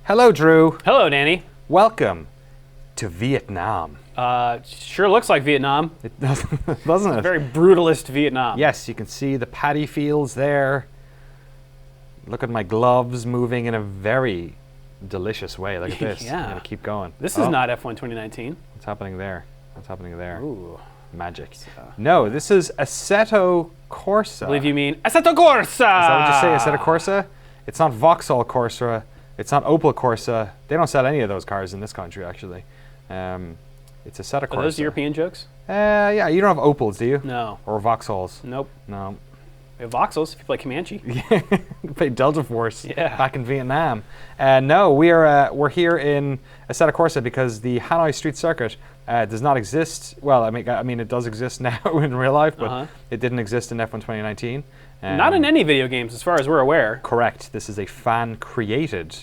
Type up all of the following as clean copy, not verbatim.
Hello, Drew. Hello, Danny. Welcome to Vietnam. Sure looks like Vietnam. It doesn't it? Very brutalist Vietnam. Yes, you can see the paddy fields there. Look at my gloves moving in a very delicious way. Look at this. Yeah. I'm gonna keep going. This is not F1 2019. What's happening there? What's happening there? Ooh. Magic. No, this is Assetto Corsa. I believe you mean Assetto Corsa! Is that what you say, Assetto Corsa? It's not Vauxhall Corsa. It's not Opel Corsa. They don't sell any of those cars in this country, actually. It's Assetto Corsa. Are those European jokes? Yeah, you don't have Opels, do you? No. Or Vauxhalls? Nope. No. We have Vauxhalls if you play Comanche. You played Delta Force back in Vietnam. No, we're here in Assetto Corsa because the Hanoi Street Circuit does not exist. Well, I mean, it does exist now in real life, but it didn't exist in F1 2019. Not in any video games, as far as we're aware. Correct. This is a fan-created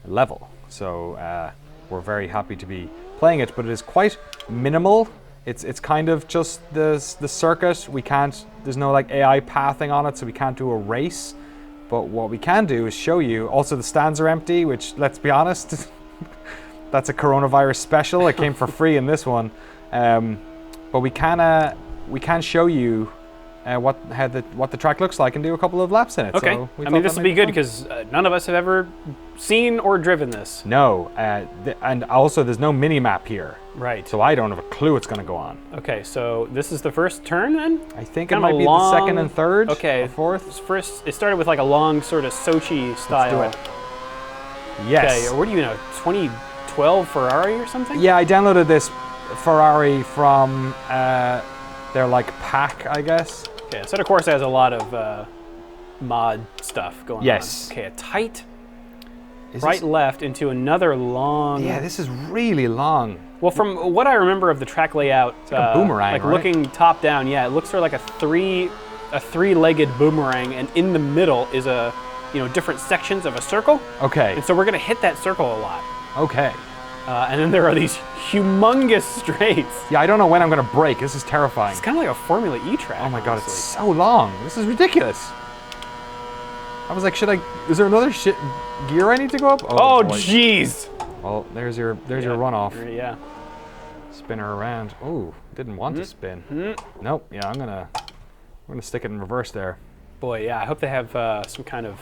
level, so we're very happy to be playing it. But it is quite minimal. It's kind of just the circuit. We can't. There's no like AI pathing on it, so we can't do a race. But what we can do is show you. Also, the stands are empty, which, let's be honest, that's a coronavirus special. It came for free in this one, but we can show you what the track looks like and do a couple of laps in it. Okay. So I mean, this would be good because none of us have ever seen or driven this. No, and also there's no mini map here. Right. So I don't have a clue what's going to go on. Okay, so this is the first turn then? I think it might be the second and third. Okay. Or fourth. First, it started with like a long sort of Sochi style. Let's do it. Yes. Okay, what do you know? 2012 Ferrari or something? Yeah, I downloaded this Ferrari from their like pack, I guess. Okay, Assetto Corsa has a lot of mod stuff going on. Yes. Okay, a tight Is right this- left into another long. Yeah, this is really long. Well, from what I remember of the track layout, It's like a boomerang, like right? looking top down, yeah, it looks sort of like a three-legged boomerang, and in the middle is different sections of a circle. Okay. And so we're gonna hit that circle a lot. Okay. And then there are these humongous straights. Yeah, I don't know when I'm going to brake. This is terrifying. It's kind of like a Formula E track. Oh my god, it's honestly. so long. This is ridiculous. I was like, is there another gear I need to go up? Oh, boy. jeez. Well, there's your runoff. Yeah. Spin her around. Oh, didn't want to spin. Nope. Yeah, we're gonna stick it in reverse there. Boy, yeah. I hope they have some kind of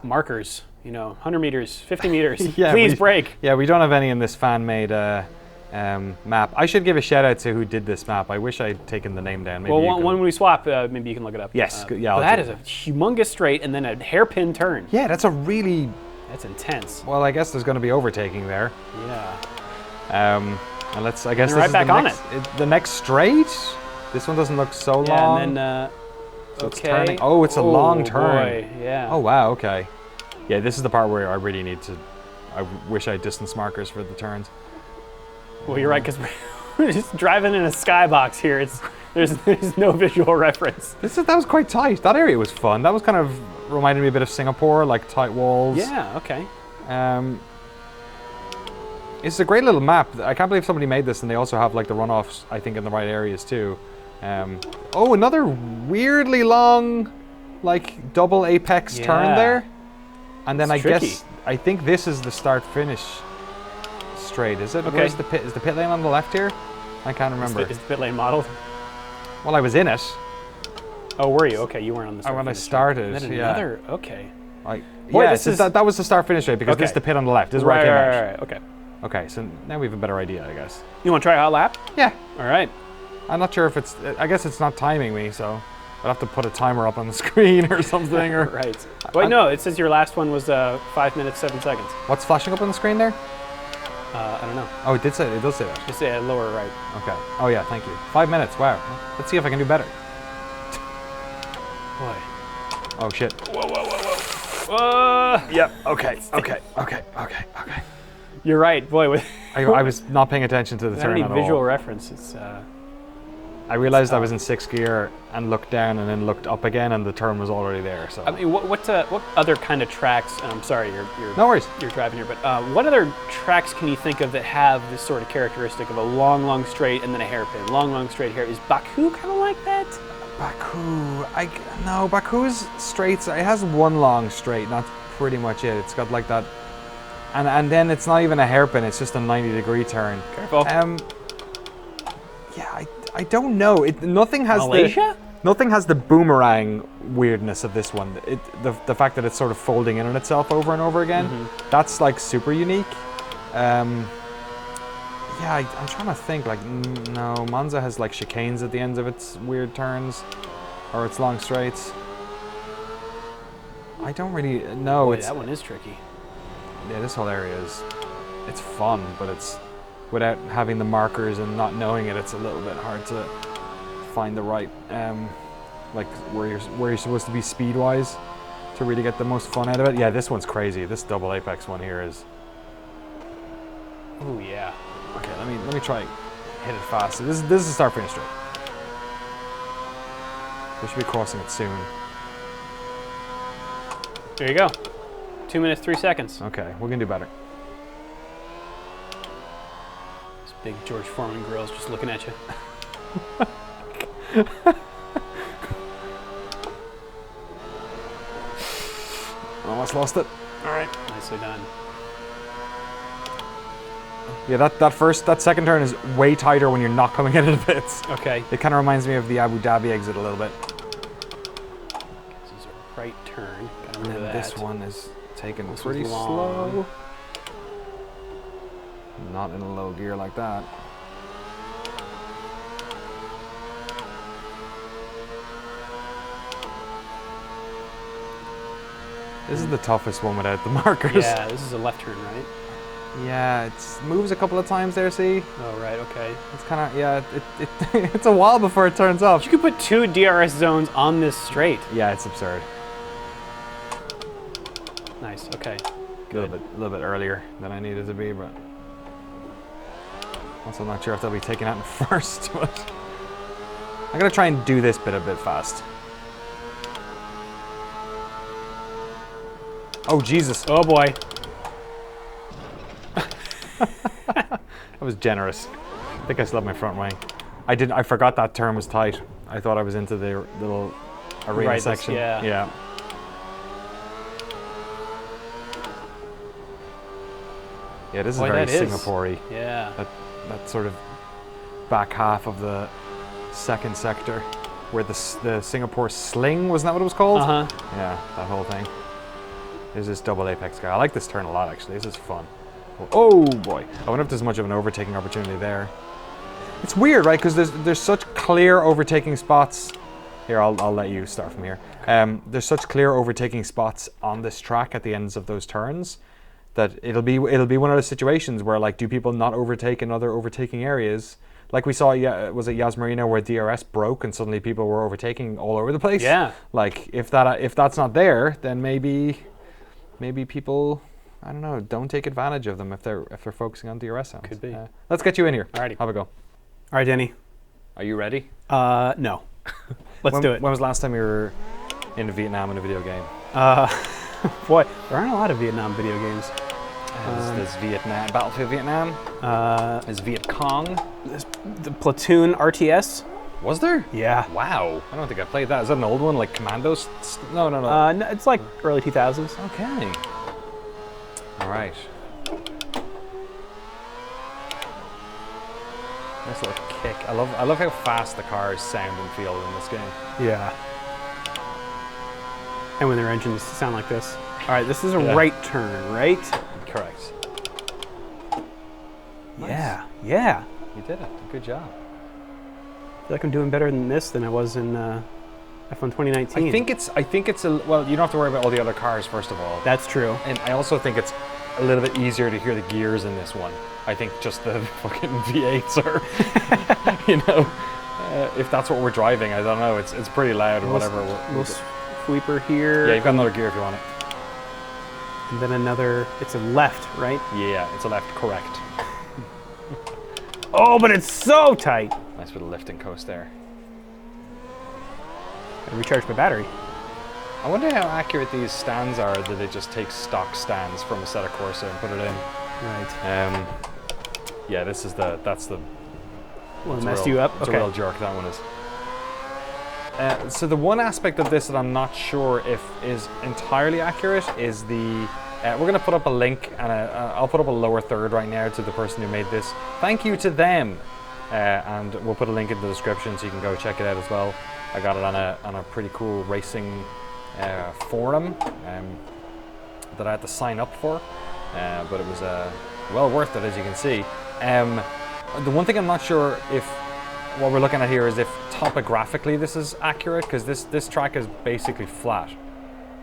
markers. 100 meters, 50 meters. Yeah, Please brake. Yeah, we don't have any in this fan-made map. I should give a shout out to who did this map. I wish I'd taken the name down. Maybe When we swap, maybe you can look it up. Yes, yeah. That is a humongous straight and then a hairpin turn. Yeah, that's a really. That's intense. Well, I guess there's going to be overtaking there. Yeah. And let's. I guess And this right is back the next straight. This one doesn't look so Yeah, long. and then, So it's okay. turning. Oh, it's a long turn. Boy, yeah. Oh wow. Okay. Yeah, this is the part where I really need to. I wish I had distance markers for the turns. Well, you're right, because we're just driving in a skybox here. There's no visual reference. That was quite tight. That area was fun. That was kind of reminded me a bit of Singapore, like tight walls. Yeah. Okay. It's a great little map. I can't believe somebody made this, and they also have like the runoffs, I think, in the right areas too. Oh, another weirdly long, like double apex turn there. And then It's I think this is the start-finish straight. Is it? Okay. Where's the pit? Is the pit lane on the left here? I can't remember. Is the pit lane modeled? Well, I was in it. Oh, were you? Okay, you weren't on the start. When I finish started, line. And then yeah. another. Okay. Boy, that was the start-finish straight because this is the pit on the left. This is where I came out. Right. Okay. Okay, so now we have a better idea, I guess. You want to try a hot lap? Yeah. All right. I'm not sure if it's. I guess it's not timing me, so I'd have to put a timer up on the screen or something. Or Right. Wait, no. It says your last one was 5 minutes 7 seconds. What's flashing up on the screen there? I don't know. Oh, it does say that. Just lower right. Okay. Oh yeah, thank you. 5 minutes. Wow. Let's see if I can do better. Boy. Oh shit. Whoa. Yep. Okay. You're right. Boy. I was not paying attention to the Without turn any at visual all. reference, it's. I realized I was in 6th gear and looked down and then looked up again, and the turn was already there. So. I mean, what other kind of tracks? I'm sorry, you're No worries. You're driving here, but what other tracks can you think of that have this sort of characteristic of a long straight and then a hairpin? Long straight hair. Is Baku kind of like that? Baku, Baku's straights. It has one long straight, and that's pretty much it. It's got like that, and then it's not even a hairpin. It's just a 90-degree turn. Careful. Yeah, I don't know. Nothing has Malaysia? nothing has the boomerang weirdness of this one. The fact that it's sort of folding in on itself over and over again. That's like super unique. Yeah, I'm trying to think. Like, no, Monza has like chicanes at the ends of its weird turns, or its long straights. I don't really know. Boy, that one is tricky. Yeah, this whole area it's fun, but it's without having the markers and not knowing it, it's a little bit hard to find the right like where you're supposed to be speed wise to really get the most fun out of it. Yeah, this one's crazy. This double apex one here is. Oh yeah. Okay, let me try hit it fast. So this is start finish straight. We should be crossing it soon. There you go. 2 minutes, 3 seconds. Okay, we're gonna do better. This big George Foreman grill's just looking at you. Almost lost it. All right, nicely done. Yeah, that second turn is way tighter when you're not coming in at bits. Okay. It kind of reminds me of the Abu Dhabi exit a little bit. This is a right turn. Gotta And remember then that. this one is taken This pretty one's long. slow. Not in a low gear like that. This is the toughest one without the markers. Yeah, this is a left turn, right? Yeah, it moves a couple of times there, see? Oh, right, okay. It's kind of, yeah, it's a while before it turns off. You could put 2 DRS zones on this straight. Yeah, it's absurd. Nice, okay. A little bit earlier than I needed to be, but also not sure if they'll be taking out in first. But I'm gonna try and do this bit a bit fast. Oh Jesus! Oh boy. That was generous. I think I still have my front wing. I forgot that turn was tight. I thought I was into the little arena Right, section. yeah. Yeah. Yeah, this is Boy, very that is. Singapore-y. Yeah. That sort of back half of the second sector, where the Singapore sling, wasn't that what it was called? Uh-huh. Yeah, that whole thing. There's this double apex guy. I like this turn a lot, actually. This is fun. Oh boy! I wonder if there's much of an overtaking opportunity there. It's weird, right? Because there's such clear overtaking spots. Here, I'll let you start from here. There's such clear overtaking spots on this track at the ends of those turns that it'll be one of those situations where, like, do people not overtake in other overtaking areas? Like we saw, was it Yas Marino where DRS broke and suddenly people were overtaking all over the place? Yeah. Like if that's not there, then maybe people, I don't know, don't take advantage of them if they're focusing on DRS sounds. Could be. Let's get you in here. Alrighty. Have a go. All right, Denny. Are you ready? No. Let's do it. When was the last time you were in Vietnam in a video game? Boy, there aren't a lot of Vietnam video games. There's Vietnam, Battlefield Vietnam. There's Viet Cong. The Platoon RTS. Was there? Yeah. Wow. I don't think I played that. Is that an old one, like Commandos? No. No, it's like early 2000s. Okay. All right. Nice little kick. I love how fast the cars sound and feel in this game. Yeah. And when their engines sound like this. All right, this is a Yeah. right turn, right? Correct. Yeah. Yeah. You did it. Good job. I feel like I'm doing better than this than I was in F1 2019. I think it's well, you don't have to worry about all the other cars first of all. That's true. And I also think it's a little bit easier to hear the gears in this one. I think just the fucking V8s are, if that's what we're driving, I don't know. It's pretty loud or whatever. Little sweeper here. Yeah, you've got another gear if you want it. And then another, it's a left, right? Yeah, it's a left, correct. Oh, but it's so tight. Nice bit of lifting coast there. I recharged my battery. I wonder how accurate these stands are. That they just take stock stands from Assetto Corsa and put it in. Right. Yeah, that's the. Well, it's a messed real- you up? It's a real jerk. That one is. So the one aspect of this that I'm not sure if is entirely accurate is the. We're going to put up a link, and I'll put up a lower third right now to the person who made this. Thank you to them, and we'll put a link in the description so you can go check it out as well. I got it on a pretty cool racing forum that I had to sign up for, but it was well worth it, as you can see. The one thing I'm not sure if what we're looking at here is if topographically this is accurate, because this track is basically flat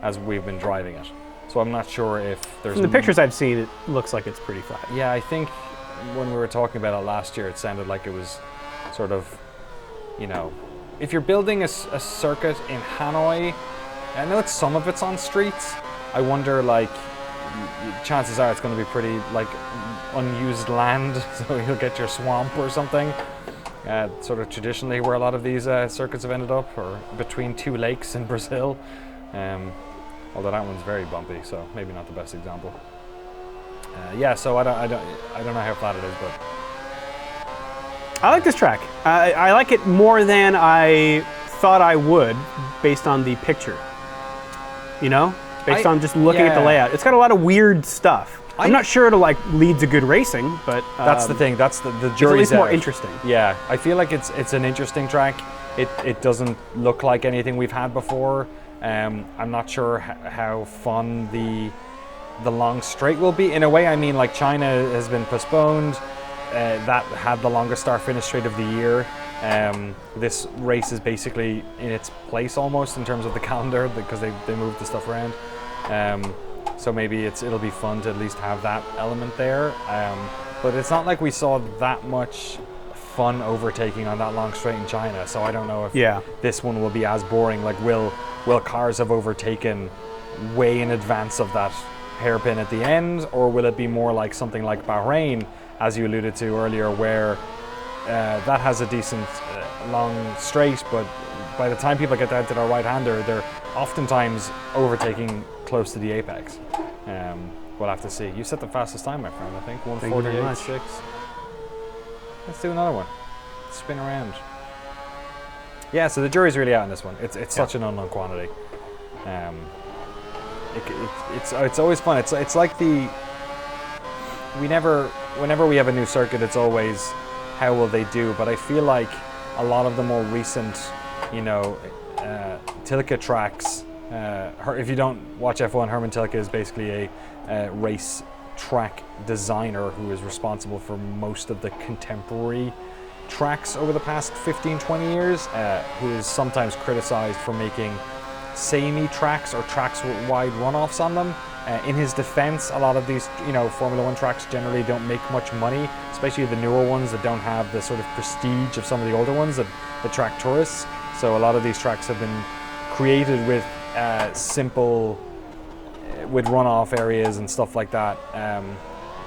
as we've been driving it. So I'm not sure if there's... From the pictures I've seen, it looks like it's pretty flat. Yeah, I think when we were talking about it last year, it sounded like it was sort of, you know, if you're building a circuit in Hanoi, I know some of it's on streets. I wonder, like, chances are it's going to be pretty, like, unused land, so you'll get your swamp or something. Sort of traditionally where a lot of these circuits have ended up, or between two lakes in Brazil. Although that one's very bumpy, so maybe not the best example. Yeah, so I don't know how flat it is, but I like this track. I like it more than I thought I would, based on the picture. You know, based on just looking at the layout. It's got a lot of weird stuff. I'm not sure it'll like lead to good racing, but that's the thing. That's the jury's at least more out. interesting. Yeah, I feel like it's an interesting track. It doesn't look like anything we've had before. I'm not sure how fun the long straight will be. In a way, I mean, like China has been postponed. That had the longest start-finish straight of the year. This race is basically in its place almost in terms of the calendar because they moved the stuff around. So maybe it'll be fun to at least have that element there. But it's not like we saw that much fun overtaking on that long straight in China. So I don't know if this one will be as boring. Like will cars have overtaken way in advance of that hairpin at the end, or will it be more like something like Bahrain, as you alluded to earlier, where that has a decent long straight, but by the time people get down to their right-hander, they're oftentimes overtaking close to the apex. We'll have to see. You set the fastest time, my friend, I think. 1:48.6. Let's do another one. Spin around. Yeah, so the jury's really out on this one. It's such an unknown quantity. It's always fun. It's like whenever we have a new circuit, it's always how will they do. But I feel like a lot of the more recent, you know, Tilke tracks. If you don't watch F1, Herman Tilke is basically a race track designer who is responsible for most of the contemporary tracks over the past 15-20 years, who is sometimes criticized for making samey tracks or tracks with wide runoffs on them. In his defense, a lot of these, you know, Formula One tracks generally don't make much money, especially the newer ones that don't have the sort of prestige of some of the older ones that attract tourists. So a lot of these tracks have been created with simple, with runoff areas and stuff like that,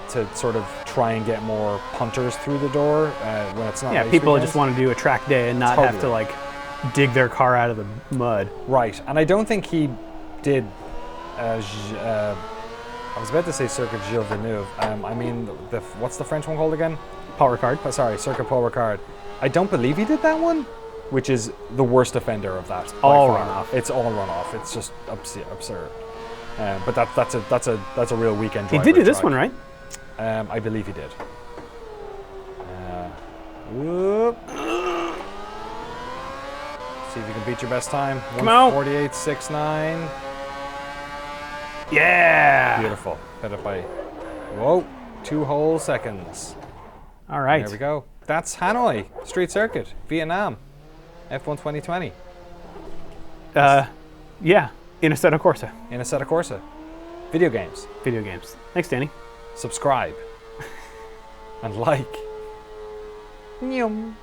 to sort of try and get more punters through the door when it's not. Yeah, people just want to do a track day and not have to like dig their car out of the mud. Right, and I don't think he did. I was about to say Circuit Gilles Villeneuve. I mean, what's the French one called again? Paul Ricard. Sorry, Circuit Paul Ricard. I don't believe he did that one, which is the worst offender of that. All runoff. It's all runoff. It's just absurd. But that's a real weekend He driver did do this track. one, right? I believe he did. Whoop. See if you can beat your best time. Come on. 1:48.69. Yeah. Beautiful. Hit it by, whoa, 2 whole seconds. All right. There we go. That's Hanoi Street Circuit, Vietnam, F1 2020. Yeah, in Assetto Corsa. In Assetto Corsa. Video games. Video games. Thanks, Danny. Subscribe. And like. Nyum.